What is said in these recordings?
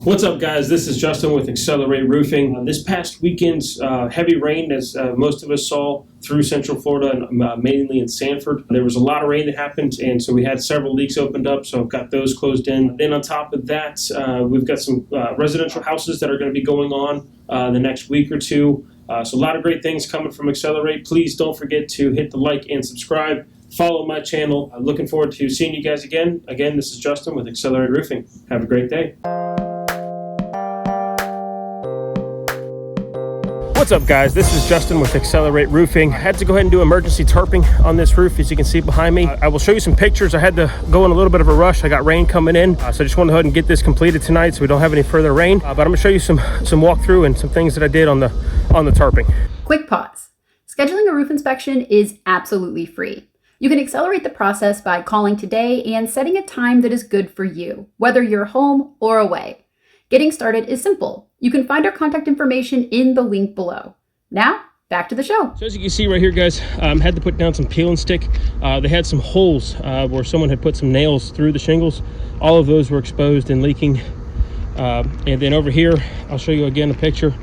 What's up, guys? This is Justin with XLR8 Roofing. This past weekend's heavy rain, as most of us saw through Central Florida and mainly in Sanford, there was a lot of rain that happened, and so we had several leaks opened up, so I've got those closed in. Then on top of that, we've got some residential houses that are going to be going on the next week or two. So a lot of great things coming from XLR8. Please don't forget to hit the like and subscribe. Follow my channel. I'm looking forward to seeing you guys again. Again, this is Justin with XLR8 Roofing. Have a great day. What's up, guys? This is Justin with XLR8 Roofing. I had to go ahead and do emergency tarping on this roof, as you can see behind me. I will show you some pictures. I had to go in a little bit of a rush. I got rain coming in, so I just wanted to go ahead and get this completed tonight so we don't have any further rain. But I'm gonna show you some walkthrough and some things that I did on the tarping. Quick pause. Scheduling a roof inspection is absolutely free. You can accelerate the process by calling today and setting a time that is good for you, whether you're home or away. Getting started is simple. You can find our contact information in the link below. Now, back to the show. So as you can see right here, guys, had to put down some peel and stick. They had some holes where someone had put some nails through the shingles. All of those were exposed and leaking. And then over here, I'll show you again a picture,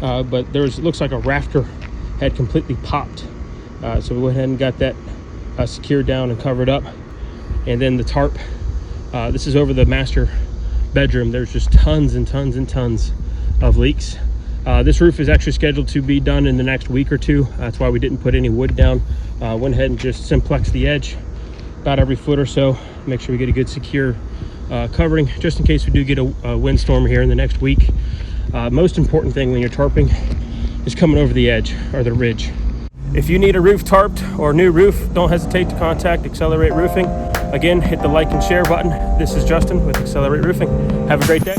but it looks like a rafter had completely popped. So we went ahead and got that secured down and covered up. And then the tarp, this is over the master bedroom. There's just tons and tons and tons of leaks. This roof is actually scheduled to be done in the next week or two. That's why we didn't put any wood down. Went ahead and just simplex the edge about every foot or so. Make sure we get a good secure covering, just in case we do get a windstorm here in the next week. Most important thing when you're tarping is coming over the edge or the ridge. If you need a roof tarped or a new roof, don't hesitate to contact XLR8 Roofing. Again, hit the like and share button. This is Justin with XLR8 Roofing. Have a great day.